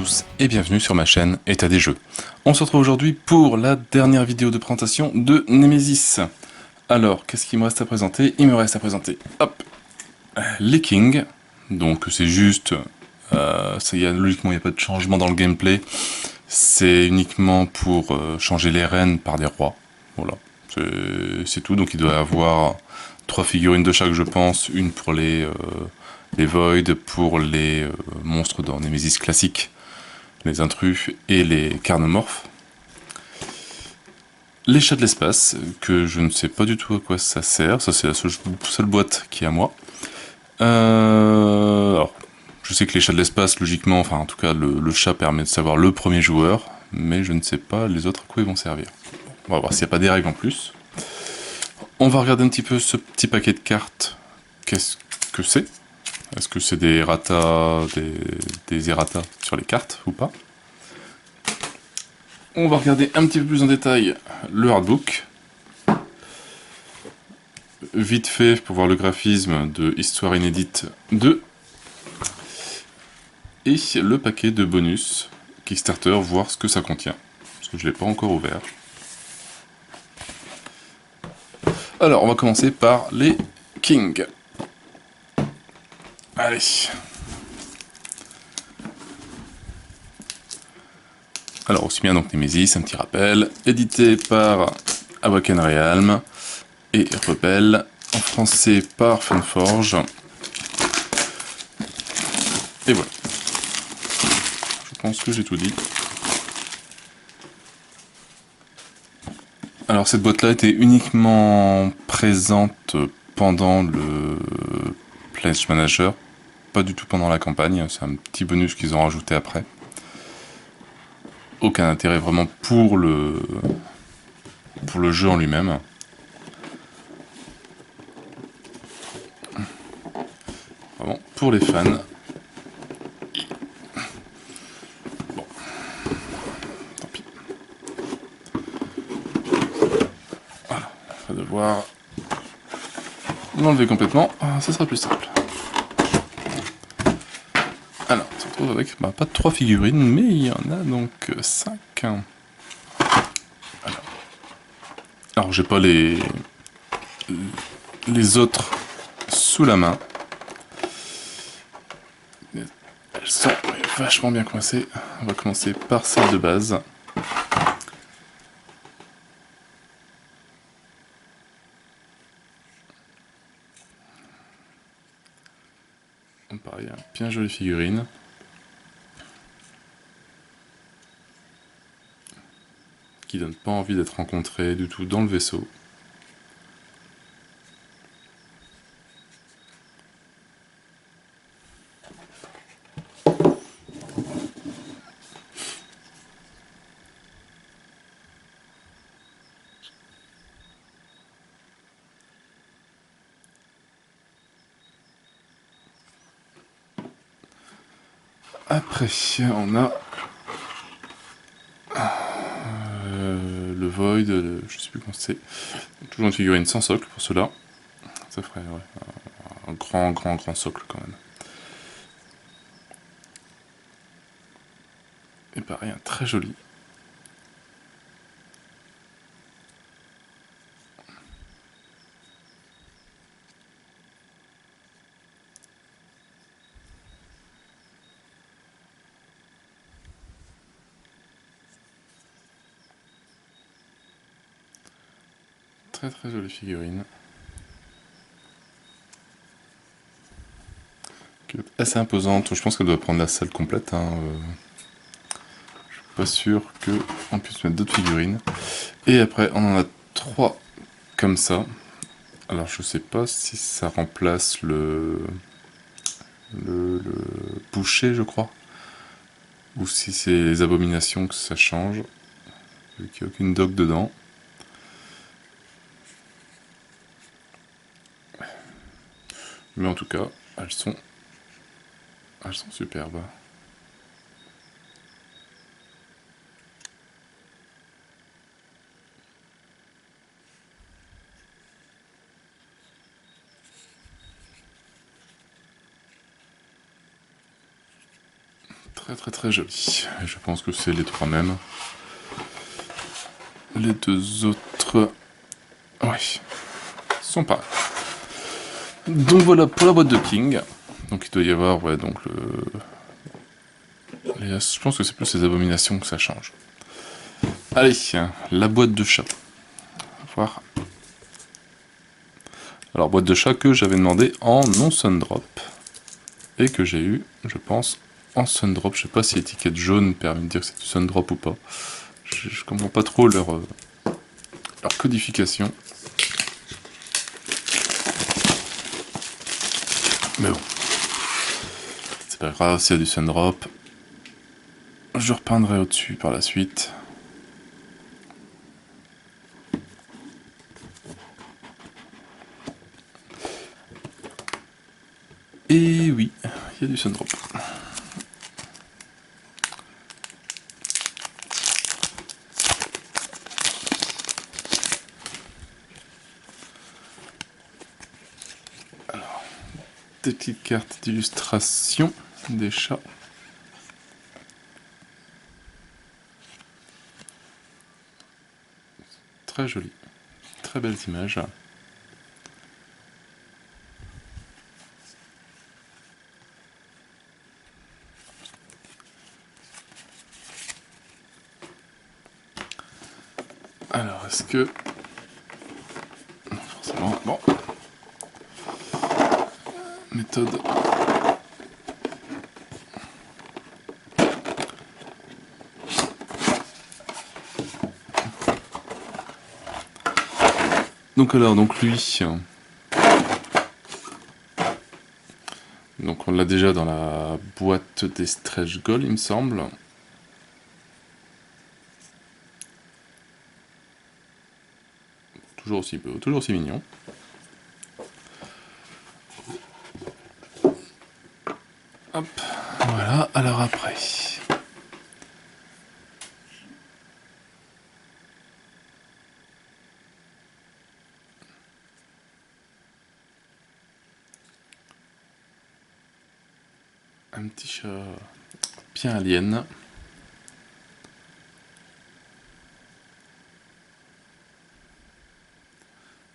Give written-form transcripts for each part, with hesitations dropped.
tous et bienvenue sur ma chaîne État des Jeux. On se retrouve aujourd'hui pour la dernière vidéo de présentation de Nemesis. Alors, qu'est-ce qu'il me reste à présenter? Il me reste à présenter, hop, les Kings. Donc c'est juste, logiquement il n'y a pas de changement dans le gameplay. C'est uniquement pour changer les reines par des rois. Voilà, c'est tout. Donc il doit y avoir 3 figurines de chaque, je pense. Une pour les Void, pour les monstres dans Nemesis classique, les intrus et les carnomorphes. Les chats de l'espace, que je ne sais pas du tout à quoi ça sert. Ça c'est la seule boîte qui est à moi. Alors, je sais que les chats de l'espace, logiquement, enfin en tout cas le chat permet de savoir le premier joueur, mais je ne sais pas les autres à quoi ils vont servir. On va voir s'il n'y a pas des règles en plus. On va regarder un petit peu ce petit paquet de cartes. Qu'est-ce que c'est? Est-ce que c'est des errata, des errata sur les cartes ou pas? On va regarder un petit peu plus en détail le hardbook. Vite fait pour voir le graphisme de Histoire inédite 2. Et le paquet de bonus Kickstarter, voir ce que ça contient. Parce que je ne l'ai pas encore ouvert. Alors, on va commencer par les Kings. Allez. Alors, aussi bien donc Nemesis, un petit rappel, édité par Awaken Realm et Rebelle, en français par Funforge. Et voilà. Je pense que j'ai tout dit. Alors cette boîte-là était uniquement présente pendant le Pledge Manager, pas du tout pendant la campagne, c'est un petit bonus qu'ils ont rajouté après. Aucun intérêt vraiment pour le jeu en lui-même. Vraiment pour les fans. Bon, tant pis. Voilà, on va devoir l'enlever complètement, ça sera plus simple. Alors, on se retrouve avec pas 3 figurines, mais il y en a donc 5. Alors j'ai pas les autres sous la main. Elles sont vachement bien coincées. On va commencer par celle de base. Pareil, bien jolie figurine. Qui donne pas envie d'être rencontrée du tout dans le vaisseau. Après, on a le Void, je sais plus comment c'est. Toujours une figurine sans socle pour cela. Ça ferait un grand socle quand même. Et pareil, un très joli. Très jolie figurine. Qui est assez imposante. Je pense qu'elle doit prendre la salle complète. Je suis pas sûr qu'on puisse mettre d'autres figurines. Et après, on en a 3 comme ça. Alors je sais pas si ça remplace le boucher, je crois. Ou si c'est les abominations que ça change. Vu qu'il n'y a aucune doc dedans. Mais en tout cas, elles sont superbes. Très joli. Et je pense que c'est les 3 mêmes. Les 2 autres... Oui. Sont pareils. Donc voilà pour la boîte de King. Donc il doit y avoir, ouais, donc je pense que c'est plus les abominations que ça change. Allez, la boîte de chat. On va voir. Alors, boîte de chat que j'avais demandé en non Sundrop. Et que j'ai eu, je pense, en Sundrop. Je sais pas si l'étiquette jaune permet de dire que c'est du Sundrop ou pas. Je comprends pas trop leur codification. Mais bon. C'est pas grave, s'il y a du Sundrop. Je repeindrai au-dessus par la suite. Et oui, il y a du Sundrop. Alors, des petites cartes d'illustration des chats. Très joli. Très belles images. Alors, est-ce que... Non, forcément, bon. Méthode. Donc alors, donc lui... Donc on l'a déjà dans la boîte des stretch goals, il me semble. Toujours aussi beau, toujours aussi mignon. Hop, voilà, alors après... Un petit chat bien alien.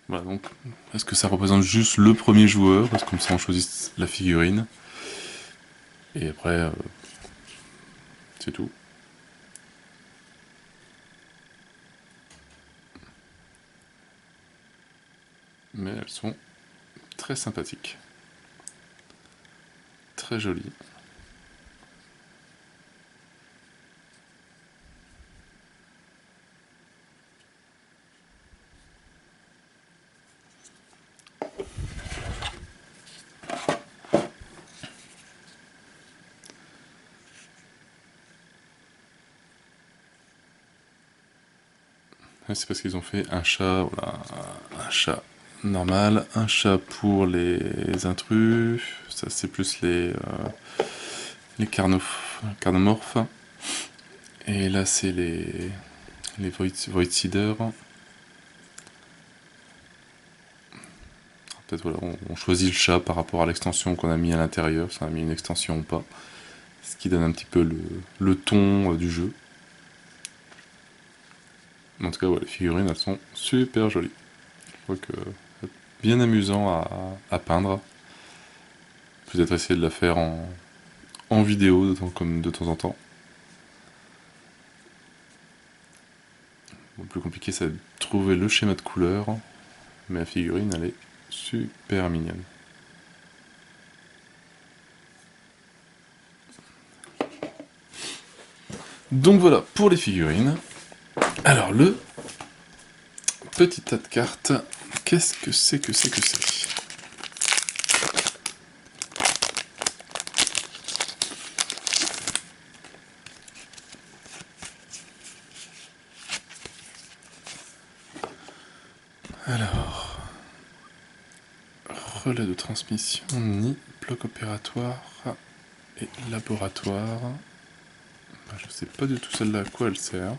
Voilà, donc, est-ce que ça représente juste le premier joueur? Parce que comme ça on choisit la figurine. Et après, c'est tout. Mais elles sont très sympathiques. Très jolies. C'est parce qu'ils ont fait un chat, voilà, un chat normal, un chat pour les intrus, ça c'est plus les carnomorphes, et là c'est les voidseeders. Peut-être voilà, on choisit le chat par rapport à l'extension qu'on a mis à l'intérieur, si on a mis une extension ou pas, ce qui donne un petit peu le ton du jeu. En tout cas, ouais, les figurines, elles sont super jolies. Je crois que bien amusant à peindre. Peut-être essayer de la faire en vidéo comme de temps en temps. Le plus compliqué, c'est de trouver le schéma de couleur, mais la figurine, elle est super mignonne. Donc voilà pour les figurines. Alors le petit tas de cartes, qu'est-ce que c'est que c'est? Alors, relais de transmission, ni bloc opératoire et laboratoire. Je sais pas du tout celle-là à quoi elle sert.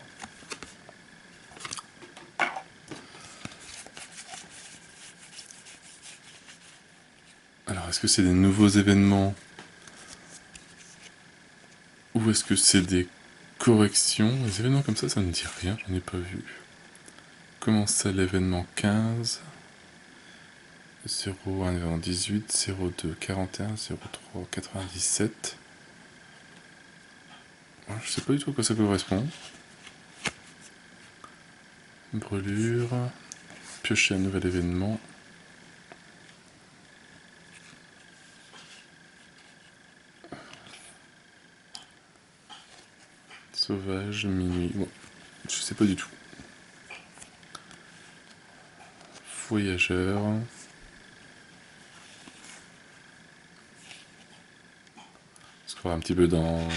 Alors, est-ce que c'est des nouveaux événements? Ou est-ce que c'est des corrections? Les événements comme ça ne me dit rien, j'en ai pas vu. Comment c'est l'événement 15? 01, événement 18, 02, 41, 03, 97. Je sais pas du tout à quoi ça correspond. Brûlure. Piocher un nouvel événement. Sauvage, minuit. Bon, je sais pas du tout. Voyageur. Parce qu'on va un petit peu dans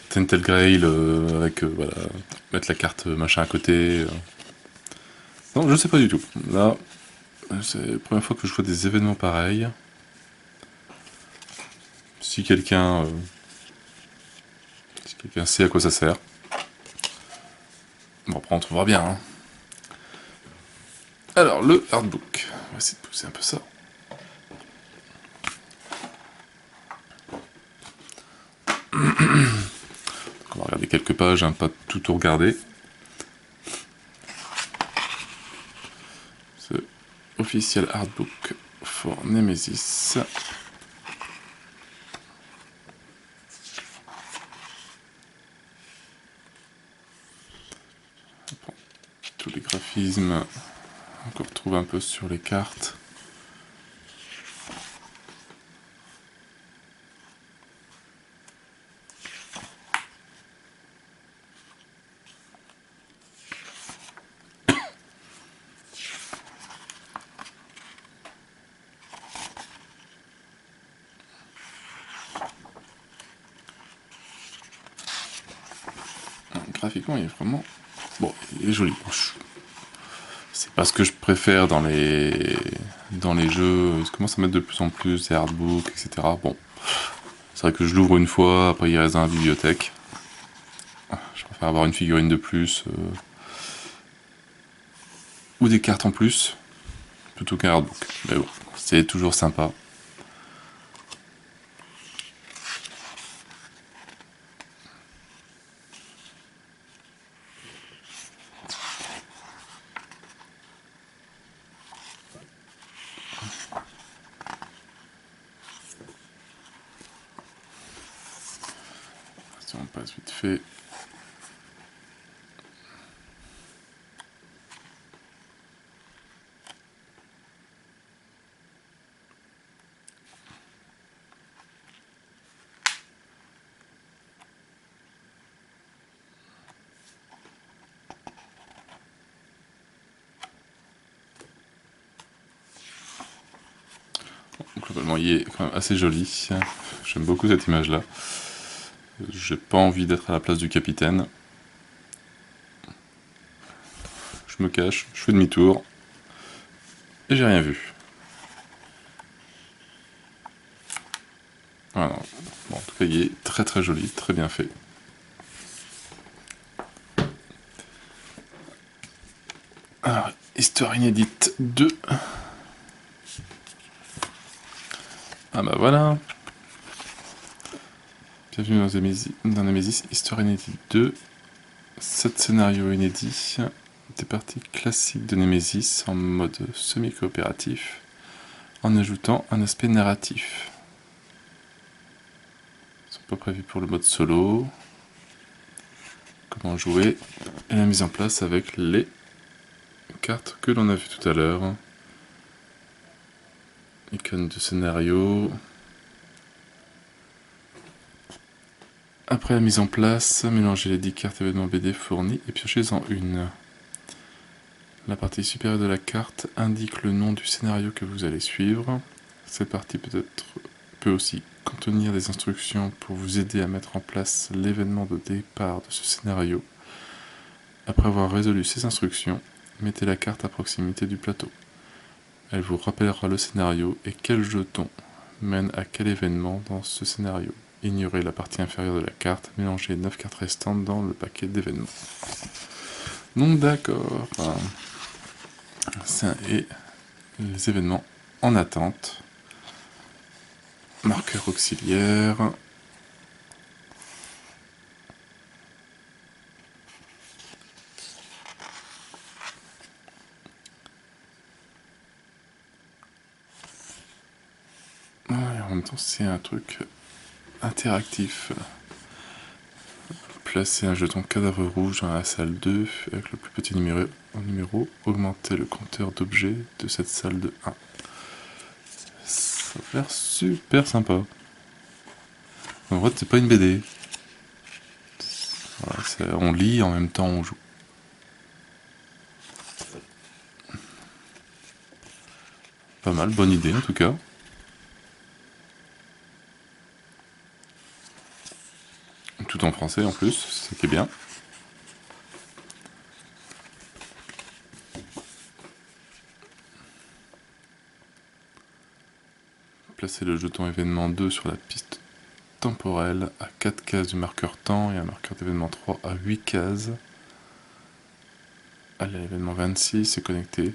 Tentel Grail avec voilà, mettre la carte machin à côté. Non, je sais pas du tout. Là, c'est la première fois que je vois des événements pareils. Si quelqu'un sait à quoi ça sert. Bon, après on trouvera bien. Hein. Alors, le hardbook. On va essayer de pousser un peu ça. On va regarder quelques pages, hein, pas tout regarder. The official hardbook for Nemesis. Tous les graphismes qu'on retrouve un peu sur les cartes. Graphiquement, il est vraiment... Bon, il est joli. C'est pas ce que je préfère dans les jeux. Ils commencent à mettre de plus en plus des hardbooks, etc. Bon, c'est vrai que je l'ouvre une fois, après il reste dans la bibliothèque. Je préfère avoir une figurine de plus ou des cartes en plus plutôt qu'un hardbook. Mais bon, c'est toujours sympa. Si on passe vite fait. Globalement, il est quand même assez joli. J'aime beaucoup cette image-là. J'ai pas envie d'être à la place du capitaine. Je me cache, je fais demi-tour. Et j'ai rien vu. Voilà. Bon, en tout cas, il est très très joli, très bien fait. Alors, histoire inédite 2. Ah bah voilà. Bienvenue dans Nemesis, histoire inédite 2. 7 scénarios inédits. Des parties classiques de Nemesis en mode semi-coopératif, en ajoutant un aspect narratif. Ils sont pas prévus pour le mode solo. Comment jouer et la mise en place avec les cartes que l'on a vues tout à l'heure. Icône de scénario. Après la mise en place, mélangez les 10 cartes événements BD fournies et piochez-en une. La partie supérieure de la carte indique le nom du scénario que vous allez suivre. Cette partie peut aussi contenir des instructions pour vous aider à mettre en place l'événement de départ de ce scénario. Après avoir résolu ces instructions, mettez la carte à proximité du plateau. Elle vous rappellera le scénario et quel jeton mène à quel événement dans ce scénario. Ignorez la partie inférieure de la carte, mélangez les 9 cartes restantes dans le paquet d'événements. Donc d'accord, ça est les événements en attente. Marqueur auxiliaire. même temps, c'est un truc interactif. Placer un jeton cadavre rouge dans la salle 2 avec le plus petit numéro. Augmenter le compteur d'objets de cette salle de 1. Ça a l'air super sympa. En vrai, c'est pas une BD. Voilà, on lit en même temps on joue. Pas mal, bonne idée en tout cas. Tout en français en plus, c'est ça qui est bien. Placer le jeton événement 2 sur la piste temporelle à 4 cases du marqueur temps et un marqueur d'événement 3 à 8 cases. Allez, l'événement 26 c'est connecté.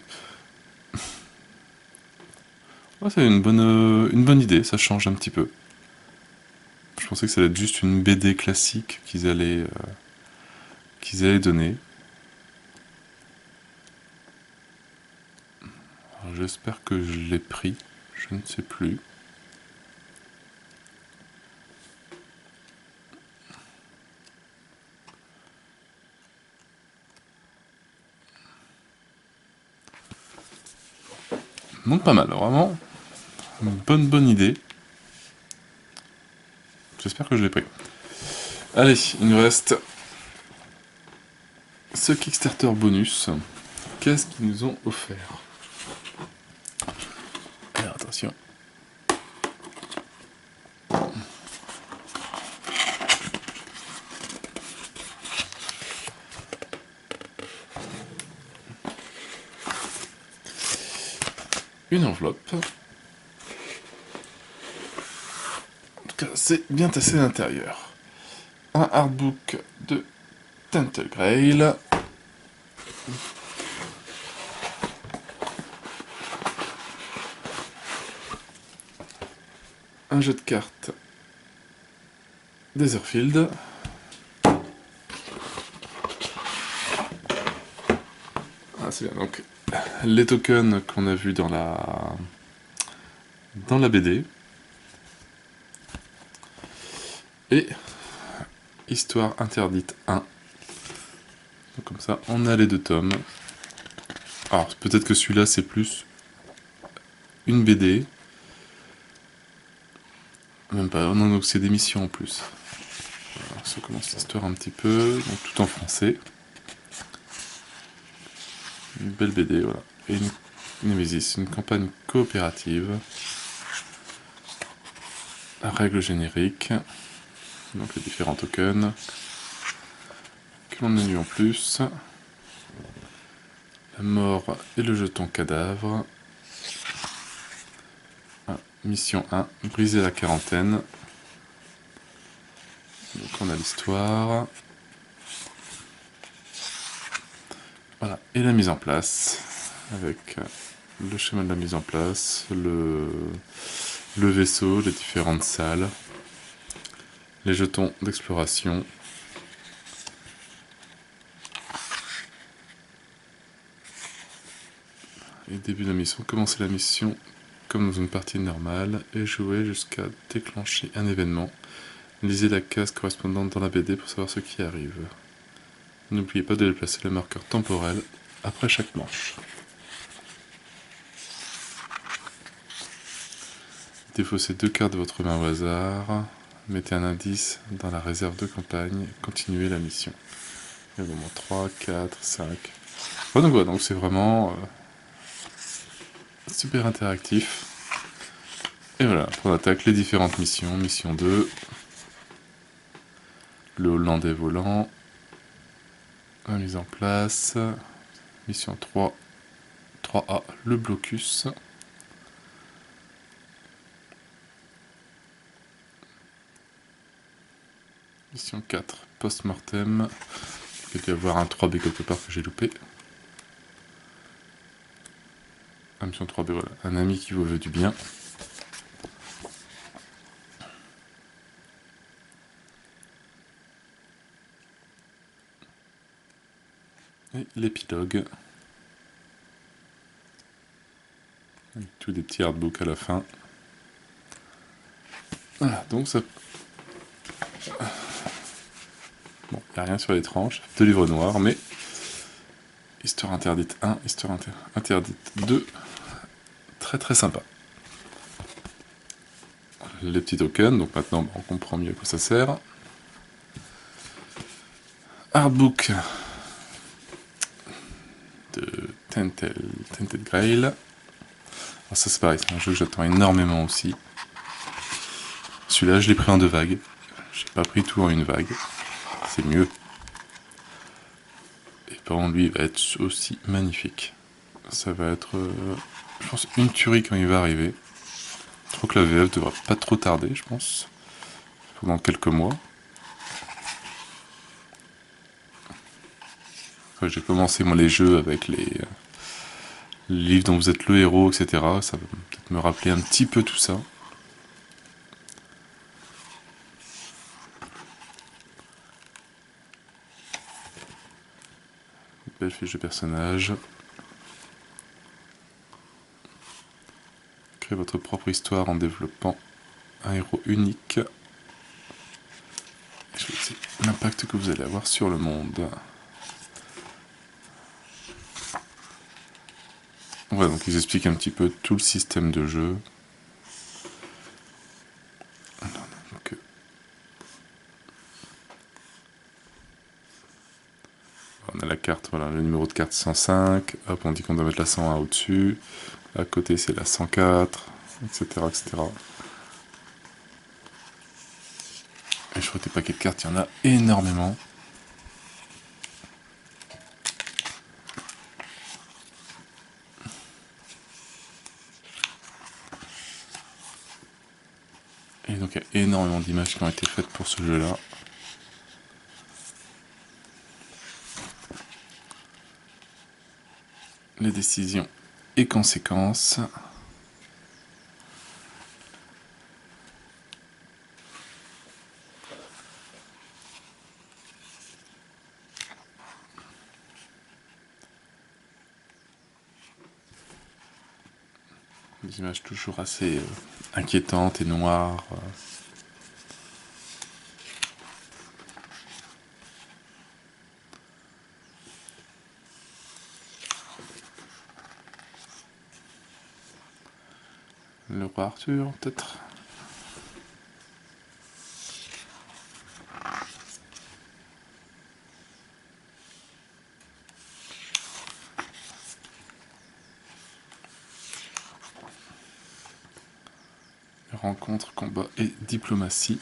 Oh, c'est une bonne idée, ça change un petit peu. Je pensais que ça allait être juste une BD classique qu'ils allaient donner. J'espère que je l'ai pris, je ne sais plus. Donc pas mal, vraiment. Une bonne idée. J'espère que je l'ai pris. Allez, il nous reste ce Kickstarter bonus. Qu'est-ce qu'ils nous ont offert? Alors attention. Une enveloppe. En tout cas, c'est bien tassé à l'intérieur. Un artbook de Tentlegrail. Un jeu de cartes Netherfield. Ah, c'est bien. Donc, les tokens qu'on a vus dans la BD. Et Histoire interdite 1. Donc, comme ça, on a les 2 tomes. Alors, peut-être que celui-là, c'est plus une BD. Même pas, non, donc c'est des missions en plus. Alors, ça commence l'histoire un petit peu, donc tout en français. Une belle BD, voilà. Et une Nemesis, une campagne coopérative. Règles génériques. Donc les différents tokens. Que l'on a eu en plus. La mort et le jeton cadavre. Mission 1, briser la quarantaine. Donc on a l'histoire. Voilà, et la mise en place. Avec le schéma de la mise en place, le vaisseau, les différentes salles, les jetons d'exploration. Et début de la mission, commencer la mission comme dans une partie normale et jouer jusqu'à déclencher un événement. Lisez la case correspondante dans la BD pour savoir ce qui arrive. N'oubliez pas de déplacer le marqueur temporel après chaque manche. Défaussez 2 cartes de votre main au hasard. Mettez un indice dans la réserve de campagne. Continuez la mission. Et bon, 3, 4, 5. Bon, donc voilà, donc c'est vraiment super interactif. Et voilà, on attaque les différentes missions. Mission 2. Le Hollandais volant. La mise en place. Mission 3. 3A, le blocus. Mission 4, post-mortem. Il doit y avoir un 3B quelque part que j'ai loupé. Mission 3B, voilà. Un ami qui vous veut du bien. Et l'épilogue. Avec tous des petits artbooks à la fin. Voilà, donc ça... Bon, il n'y a rien sur les tranches, 2 livres noirs, mais... Histoire interdite 1, histoire interdite 2. Très très sympa. Les petits tokens, donc maintenant on comprend mieux à quoi ça sert. Artbook de Tented Grail. Alors ça c'est pareil, c'est un jeu que j'attends énormément aussi. Celui-là je l'ai pris en 2 vagues. J'ai pas pris tout en une vague. C'est mieux. Et par contre lui il va être aussi magnifique. Ça va être, je pense, une tuerie quand il va arriver. Je crois que la VF devra pas trop tarder, je pense. Pendant quelques mois. J'ai commencé moi les jeux avec les livres dont vous êtes le héros, etc. Ça va peut-être me rappeler un petit peu tout ça. Belle fiche de personnage. Créez votre propre histoire en développant un héros unique. Et choisissez l'impact que vous allez avoir sur le monde. Voilà, donc ils expliquent un petit peu tout le système de jeu. Donc, on a la carte, voilà, le numéro de carte 105. Hop, on dit qu'on doit mettre la 101 au-dessus. À côté, c'est la 104, etc., etc. Et je crois que des paquets de cartes, il y en a énormément. Et donc il y a énormément d'images qui ont été faites pour ce jeu-là. Les décisions et conséquences. Des images toujours assez inquiétantes et noires. Le roi Arthur, peut-être. Rencontre, combat et diplomatie.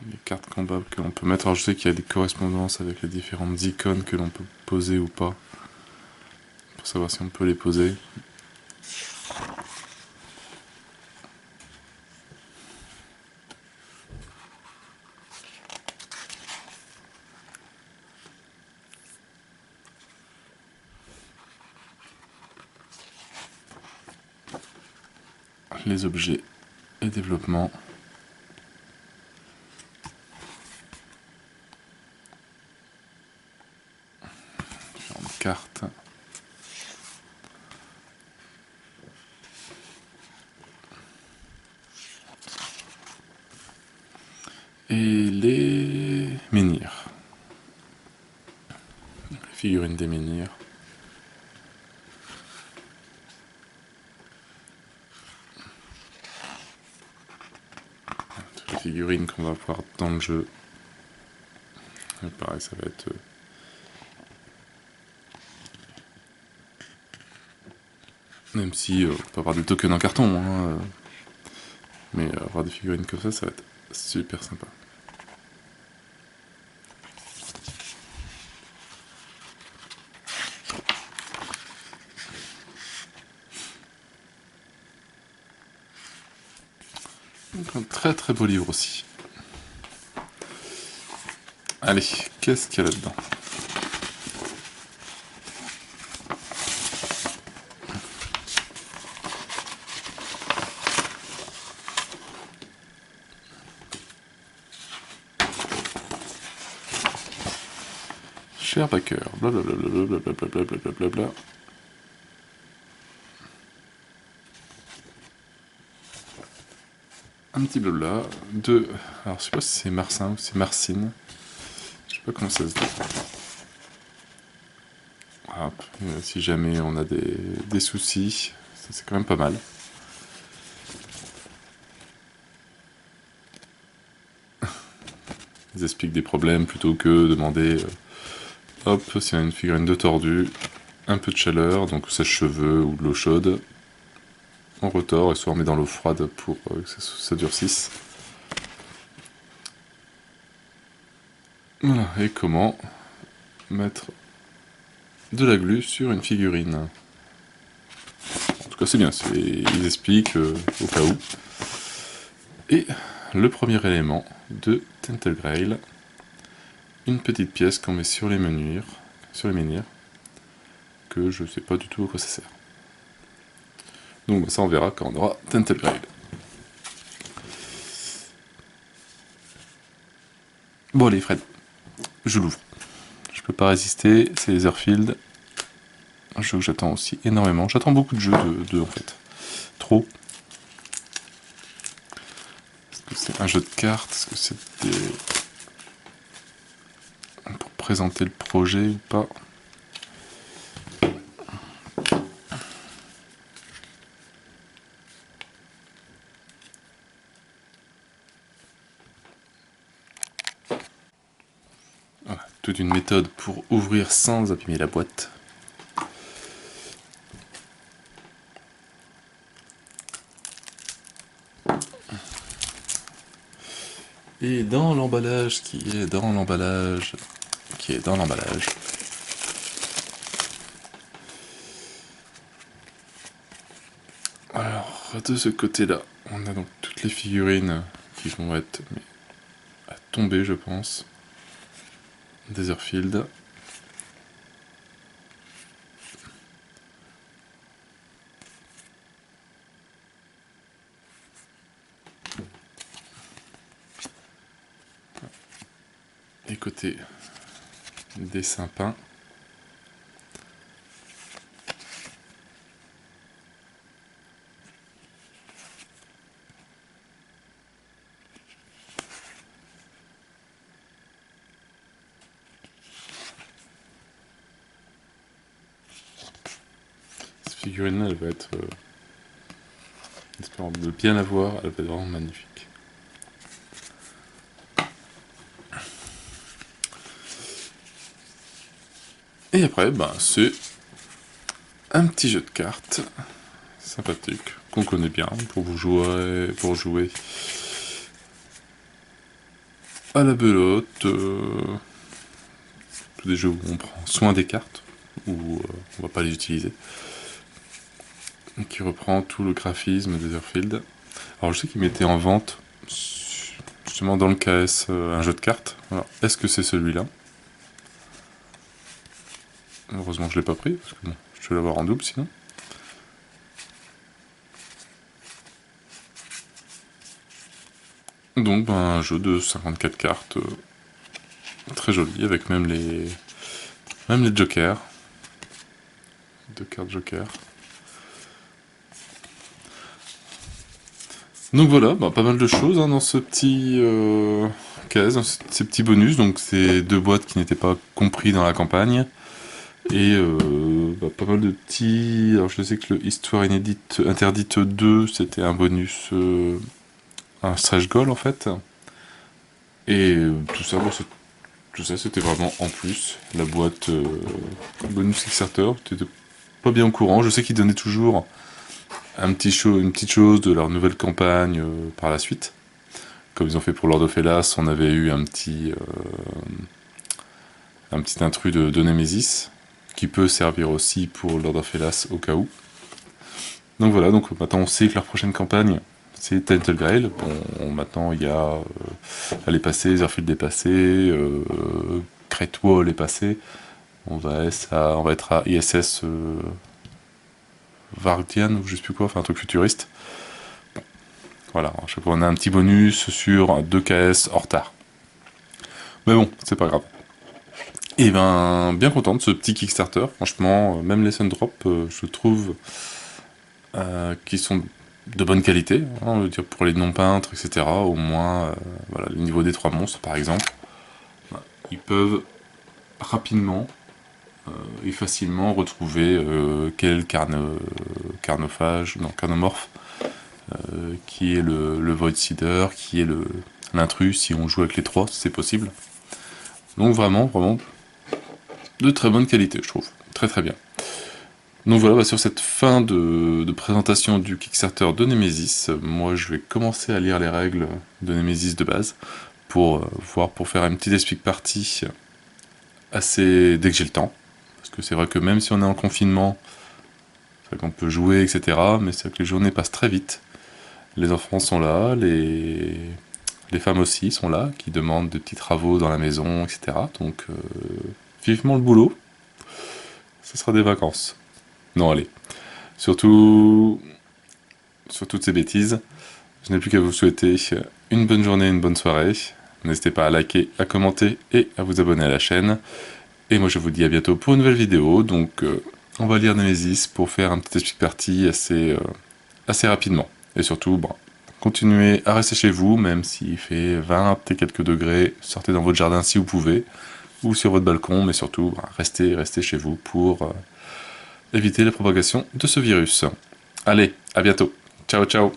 Les cartes combat que l'on peut mettre. Alors je sais qu'il y a des correspondances avec les différentes icônes que l'on peut poser ou pas. Pour savoir si on peut les poser. Les objets et développement. Différentes cartes. Et les menhirs. Les figurines des menhirs. Toutes les figurines qu'on va voir dans le jeu. Et pareil, ça va être... Même si on peut avoir des tokens en carton, hein, mais avoir des figurines comme ça va être super sympa. Donc un très très beau livre aussi. Allez, qu'est-ce qu'il y a là-dedans? cher backer, blablabla, blablabla. Un petit blabla de... Alors je sais pas si c'est Marcin ou c'est Marcine. Je sais pas comment ça se dit. Hop, si jamais on a des soucis, ça c'est quand même pas mal. Ils expliquent des problèmes plutôt que demander... hop, s'il y a une figurine de tordu, un peu de chaleur, donc sèche-cheveux ou de l'eau chaude. On retord et soit on met dans l'eau froide pour que ça durcisse. Voilà, et comment mettre de la glu sur une figurine. En tout cas c'est bien, ils expliquent au cas où. Et le premier élément de Tentel Grail, une petite pièce qu'on met sur les menhirs, que je sais pas du tout à quoi ça sert. Donc ça on verra quand on aura Tentel Grail. Bon allez Fred, je l'ouvre. Je peux pas résister, c'est Etherfield. Un jeu que j'attends aussi énormément. J'attends beaucoup de jeux de en fait. Trop. Est-ce que c'est un jeu de cartes? Est-ce que c'est des... pour présenter le projet ou pas? Voilà, toute une méthode pour ouvrir sans abîmer la boîte. Et dans l'emballage qui est dans l'emballage, Alors, de ce côté-là, on a donc toutes les figurines qui vont être à tomber, je pense. Etherfield. Et côté dessin peint. Cette figurine-là, elle va être... espérant de bien la voir, elle va être vraiment magnifique. Et après, ben, c'est un petit jeu de cartes sympathique qu'on connaît bien pour jouer à la belote, des jeux où on prend soin des cartes, où on va pas les utiliser, et qui reprend tout le graphisme d'Etherfield. Alors je sais qu'ils mettaient en vente justement dans le KS un jeu de cartes. Alors est-ce que c'est celui-là? Heureusement je l'ai pas pris, parce que bon, je vais l'avoir en double sinon. Donc ben, un jeu de 54 cartes, très joli, avec même les jokers. 2 cartes jokers. Donc voilà, bah, pas mal de choses hein, dans ce petit case, dans ces petits bonus. Donc c'est 2 boîtes qui n'étaient pas compris dans la campagne. Et bah, pas mal de petits... Alors je sais que le Histoire inédite interdite 2, c'était un bonus, un stretch goal en fait. Et tout ça, c'était vraiment en plus. La boîte bonus Kickstarter, t'étais pas bien au courant. Je sais qu'ils donnaient toujours une petite chose de leur nouvelle campagne par la suite. Comme ils ont fait pour Lord of Hellas, on avait eu un petit intrus de Nemesis, qui peut servir aussi pour Lord of Hellas au cas où. Donc voilà, donc maintenant on sait que leur prochaine campagne, c'est Tentel Grail. Bon, maintenant il y a elle est passée, Etherfield est passé, Great Wall est passé. On va être à ISS Vardian ou je sais plus quoi, enfin un truc futuriste. Bon, voilà, à chaque fois on a un petit bonus sur 2 KS en retard. Mais bon, c'est pas grave. Et ben, bien content de ce petit Kickstarter. Franchement, même les Sundrop, je trouve qui sont de bonne qualité. Hein, on veut dire pour les non-peintres, etc. Au moins, voilà, le niveau des 3 monstres, par exemple, ils peuvent rapidement et facilement retrouver quel carnophage, non, carnomorphe, qui est le Void Seeder, qui est l'intrus, si on joue avec les 3, si c'est possible. Donc vraiment, vraiment, de très bonne qualité, je trouve. Très très bien. Donc voilà, sur cette fin de présentation du Kickstarter de Nemesis, moi je vais commencer à lire les règles de Nemesis de base, pour pour faire une petite explique partie assez dès que j'ai le temps. Parce que c'est vrai que même si on est en confinement, c'est vrai qu'on peut jouer, etc. Mais c'est vrai que les journées passent très vite. Les enfants sont là, les femmes aussi sont là, qui demandent de petits travaux dans la maison, etc. Donc vivement le boulot, ce sera des vacances. Non, allez. Surtout, sur toutes ces bêtises, je n'ai plus qu'à vous souhaiter une bonne journée, une bonne soirée. N'hésitez pas à liker, à commenter et à vous abonner à la chaîne. Et moi je vous dis à bientôt pour une nouvelle vidéo. Donc on va lire Nemesis pour faire un petit explique partie assez rapidement. Et surtout, bon, continuez à rester chez vous, même s'il fait 20 et quelques degrés. Sortez dans votre jardin si vous pouvez, ou sur votre balcon, mais surtout, restez chez vous pour éviter la propagation de ce virus. Allez, à bientôt. Ciao, ciao.